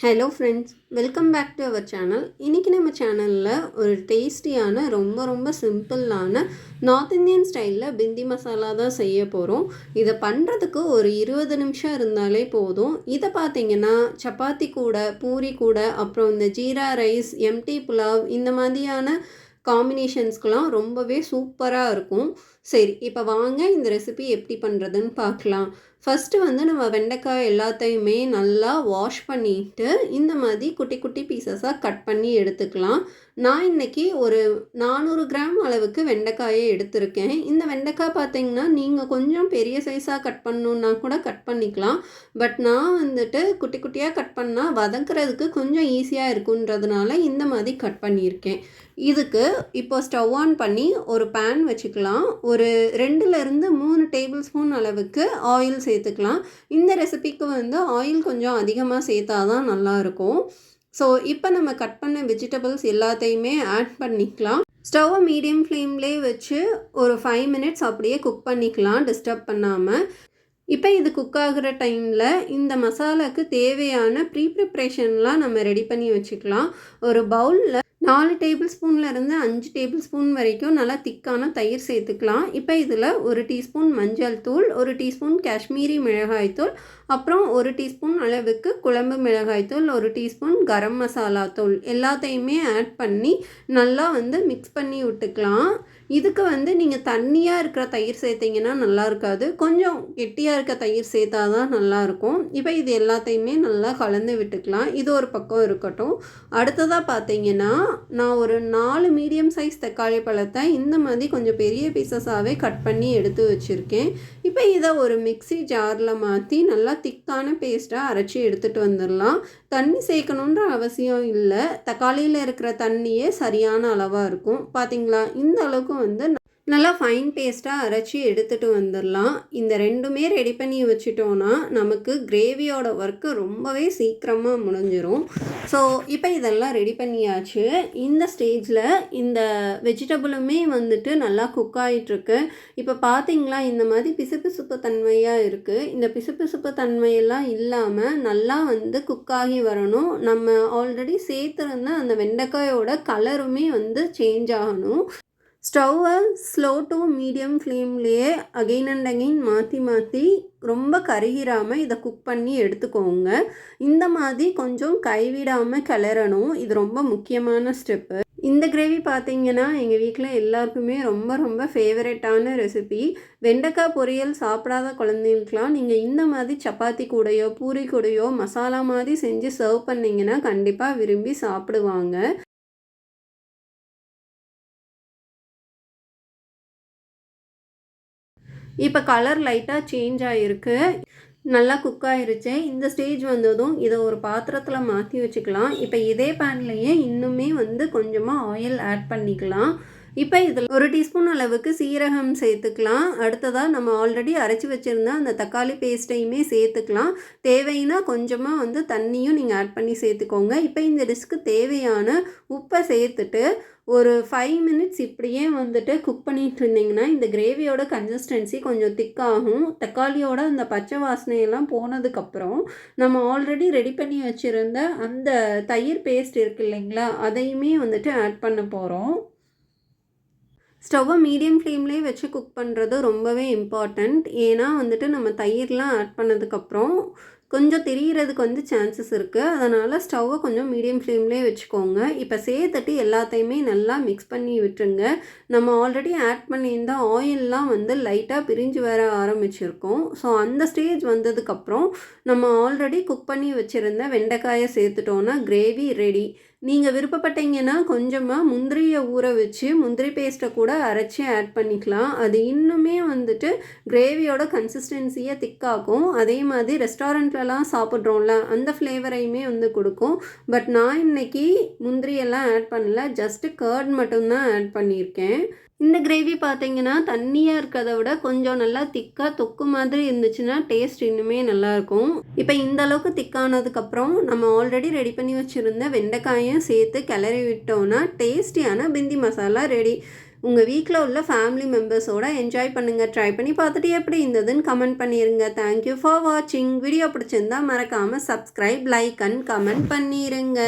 Hello friends, welcome back to our channel. இன்றைக்கி நம்ம சேனலில் ஒரு டேஸ்டியான ரொம்ப சிம்பிளான நார்த் இந்தியன் ஸ்டைலில் பிந்தி மசாலா தான் செய்ய போகிறோம். இதை பண்ணுறதுக்கு ஒரு 20 நிமிஷம் இருந்தாலே போதும். இதை பார்த்திங்கன்னா சப்பாத்தி கூட, பூரி கூட, அப்புறம் இந்த ஜீரா ரைஸ், எம்டி புலாவ் இந்த மாதிரியான காம்பினேஷன்ஸ்க்கெலாம் ரொம்பவே சூப்பராக இருக்கும். சரி, இப்போ வாங்க இந்த ரெசிபி எப்படி பண்ணுறதுன்னு பார்க்கலாம். ஃபஸ்ட்டு நம்ம வெண்டைக்காய் எல்லாத்தையுமே நல்லா வாஷ் பண்ணிவிட்டு இந்த மாதிரி குட்டி குட்டி பீசஸாக கட் பண்ணி எடுத்துக்கலாம். நான் இன்றைக்கி ஒரு 400 கிராம் அளவுக்கு வெண்டைக்காயை எடுத்திருக்கேன். இந்த வெண்டைக்காய் பார்த்திங்கன்னா நீங்கள் கொஞ்சம் பெரிய சைஸாக கட் பண்ணணுன்னா கூட கட் பண்ணிக்கலாம். பட் நான் குட்டி குட்டியாக கட் பண்ணால் வதக்குறதுக்கு கொஞ்சம் ஈஸியாக இருக்குன்றதுனால இந்த மாதிரி கட் பண்ணியிருக்கேன். இதுக்கு இப்போ ஸ்டவ் ஆன் பண்ணி ஒரு பேன் வச்சுக்கலாம். ஒரு 2லேருந்து 3 டேபிள் ஸ்பூன் அளவுக்கு ஆயில் சேர்த்துக்கலாம். இந்த ரெசிபிக்கு ஆயில் கொஞ்சம் அதிகமாக சேர்த்தா தான் நல்லாயிருக்கும். ஸோ இப்போ நம்ம கட் பண்ண வெஜிடபிள்ஸ் எல்லாத்தையுமே ஆட் பண்ணிக்கலாம். ஸ்டவ்வை மீடியம் ஃப்ளேம்லேயே வச்சு ஒரு 5 மினிட்ஸ் அப்படியே குக் பண்ணிக்கலாம், டிஸ்டர்ப் பண்ணாமல். இப்போ இது குக் ஆகிற டைமில் இந்த மசாலாவுக்கு தேவையான ப்ரிப்ரேஷன்லாம் நம்ம ரெடி பண்ணி வச்சுக்கலாம். ஒரு பவுலில் 4 டேபிள் ஸ்பூன்லேருந்து 5 டேபிள் ஸ்பூன் வரைக்கும் நல்லா திக்கான தயிர் சேர்த்துக்கலாம். இப்போ இதில் 1 டீஸ்பூன் மஞ்சள் தூள், 1 டீஸ்பூன் காஷ்மீரி மிளகாய்த்தூள், அப்புறம் 1 டீஸ்பூன் அளவுக்கு குழம்பு மிளகாய்த்தூள், 1 டீஸ்பூன் கரம் மசாலா தூள் எல்லாத்தையுமே ஆட் பண்ணி நல்லா மிக்ஸ் பண்ணி விட்டுக்கலாம். இதுக்கு நீங்கள் தண்ணியாக இருக்கிற தயிர் சேர்த்திங்கன்னா நல்லா இருக்காது, கொஞ்சம் கெட்டியாக இருக்க தயிர் சேர்த்தா தான் நல்லாயிருக்கும். இப்போ இது எல்லாத்தையுமே நல்லா கலந்து விட்டுக்கலாம். இது ஒரு பக்கம் இருக்கட்டும். அடுத்ததாக பார்த்தீங்கன்னா நான் ஒரு 4 மீடியம் சைஸ் தக்காளி பழத்தை இந்த மாதிரி கொஞ்சம் பெரிய பீசஸாகவே கட் பண்ணி எடுத்து வச்சுருக்கேன். இப்போ இதை ஒரு மிக்ஸி ஜாரில் மாற்றி நல்லா திக்கான பேஸ்ட்டாக அரைச்சி எடுத்துகிட்டு வந்துடலாம். தண்ணி சேர்க்கணுன்ற அவசியம் இல்லை, தக்காளியில் இருக்கிற தண்ணியே சரியான அளவாக இருக்கும். பார்த்திங்களா, இந்த அளவுக்கு நல்லா ஃபைன் பேஸ்ட்டாக அரைச்சி எடுத்துகிட்டு வந்துடலாம். இந்த ரெண்டுமே ரெடி பண்ணி வச்சுட்டோன்னா நமக்கு கிரேவியோட ஒர்க்கு ரொம்பவே சீக்கிரமாக முடிஞ்சிடும். ஸோ இப்போ இதெல்லாம் ரெடி பண்ணியாச்சு. இந்த ஸ்டேஜில் இந்த வெஜிடபிளுமே நல்லா குக் ஆகிட்டுருக்கு. இப்போ பார்த்திங்களா, இந்த மாதிரி பிசுபிசுப்பு தன்மையாக இருக்குது. இந்த பிசுபிசுப்பு தன்மையெல்லாம் இல்லாமல் நல்லா குக் ஆகி வரணும். நம்ம ஆல்ரெடி சேர்த்துருந்த அந்த வெண்டைக்காயோட கலருமே சேஞ்ச் ஆகணும். ஸ்டவ்வை ஸ்லோ டு மீடியம் ஃப்ளேம்லேயே அகெயின் அண்ட் அகெயின் மாற்றி ரொம்ப கருகிராமல் இதை குக் பண்ணி எடுத்துக்கோங்க. இந்த மாதிரி கொஞ்சம் கைவிடாமல் கிளறணும். இது ரொம்ப முக்கியமான ஸ்டெப்பு. இந்த கிரேவி பார்த்திங்கன்னா எங்கள் வீட்டில் எல்லாருக்குமே ரொம்ப ஃபேவரட்டான ரெசிபி. வெண்டைக்காய் பொரியல் சாப்பிடாத குழந்தைங்களுக்கெலாம் நீங்கள் இந்த மாதிரி சப்பாத்தி கூடையோ பூரி கூடையோ மசாலா மாதிரி செஞ்சு சர்வ் பண்ணிங்கன்னா கண்டிப்பாக விரும்பி சாப்பிடுவாங்க. இப்போ கலர் லைட்டாக சேஞ்ச் ஆகிருக்கு, நல்லா குக் ஆகிருச்சு. இந்த ஸ்டேஜ் வந்ததும் இதை ஒரு பாத்திரத்தில் மாற்றி வச்சுக்கலாம். இப்போ இதே பேன்லேயே இன்னுமே கொஞ்சமாக ஆயில் ஆட் பண்ணிக்கலாம். இப்போ இதில் 1 டீஸ்பூன் அளவுக்கு சீரகம் சேர்த்துக்கலாம். அடுத்ததாக நம்ம ஆல்ரெடி அரைச்சி வச்சுருந்த அந்த தக்காளி பேஸ்ட்டையுமே சேர்த்துக்கலாம். தேவைன்னா கொஞ்சமாக தண்ணியும் நீங்கள் ஆட் பண்ணி சேர்த்துக்கோங்க. இப்போ இந்த டிஷ்க்கு தேவையான உப்பை சேர்த்துட்டு ஒரு 5 மினிட்ஸ் இப்படியே குக் பண்ணிகிட்டு இருந்திங்கன்னா இந்த கிரேவியோட கன்சிஸ்டன்சி கொஞ்சம் திக்காகும். தக்காளியோட அந்த பச்சை வாசனையெல்லாம் போனதுக்கப்புறம் நம்ம ஆல்ரெடி ரெடி பண்ணி வச்சுருந்த அந்த தயிர் பேஸ்ட் இருக்குது இல்லைங்களா, அதையுமே ஆட் பண்ண போகிறோம். ஸ்டவ்வை மீடியம் ஃப்ளேம்லேயே வச்சு குக் பண்ணுறது ரொம்பவே இம்பார்ட்டண்ட். ஏன்னா நம்ம தயிர்லாம் ஆட் பண்ணதுக்கப்புறம் கொஞ்சம் தெரியறதுக்கு சான்சஸ் இருக்குது. அதனால் ஸ்டவ்வை கொஞ்சம் மீடியம் ஃப்ளேம்லேயே வச்சுக்கோங்க. இப்போ சேர்த்துட்டு எல்லாத்தையுமே நல்லா மிக்ஸ் பண்ணி விட்டுருங்க. நம்ம ஆல்ரெடி ஆட் பண்ணியிருந்த ஆயிலெலாம் லைட்டாக பிரிஞ்சு வர ஆரம்பிச்சிருக்கோம். ஸோ அந்த ஸ்டேஜ் வந்ததுக்கப்புறம் நம்ம ஆல்ரெடி குக் பண்ணி வச்சுருந்த வெண்டைக்காயை சேர்த்துட்டோன்னா கிரேவி ரெடி. நீங்கள் விருப்பப்பட்டீங்கன்னா கொஞ்சமாக முந்திரியை ஊற வச்சு முந்திரி பேஸ்ட்டை கூட அரைச்சி ஆட் பண்ணிக்கலாம். அது இன்னுமே கிரேவியோட கன்சிஸ்டன்சியை திக்காகும். அதே மாதிரி ரெஸ்டாரண்ட்லலாம் சாப்பிட்றோம்ல அந்த ஃப்ளேவரையுமே கொடுக்கும். பட் நான் இன்றைக்கி முந்திரியெல்லாம் ஆட் பண்ணல, ஜஸ்ட்டு கர்ட் மட்டும்தான் ஆட் பண்ணியிருக்கேன். இந்த கிரேவி பார்த்திங்கன்னா தண்ணியாக இருக்கிறத விட கொஞ்சம் நல்லா திக்காக தொக்கு மாதிரி இருந்துச்சுன்னா டேஸ்ட் இன்னுமே நல்லாயிருக்கும். இப்போ இந்த அளவுக்கு திக்கானதுக்கப்புறம் நம்ம ஆல்ரெடி ரெடி பண்ணி வச்சுருந்த வெண்டைக்காயும் சேர்த்து கிளறி விட்டோன்னா டேஸ்டியான பிந்தி மசாலா ரெடி. உங்கள் வீட்டில் உள்ள ஃபேமிலி மெம்பர்ஸோட என்ஜாய் பண்ணுங்கள். ட்ரை பண்ணி பார்த்துட்டு எப்படி இருந்ததுன்னு கமெண்ட் பண்ணிடுங்க. தேங்க்யூ ஃபார் வாட்சிங். வீடியோ பிடிச்சிருந்தா மறக்காமல் சப்ஸ்கிரைப், லைக் அண்ட் கமெண்ட் பண்ணிடுங்க.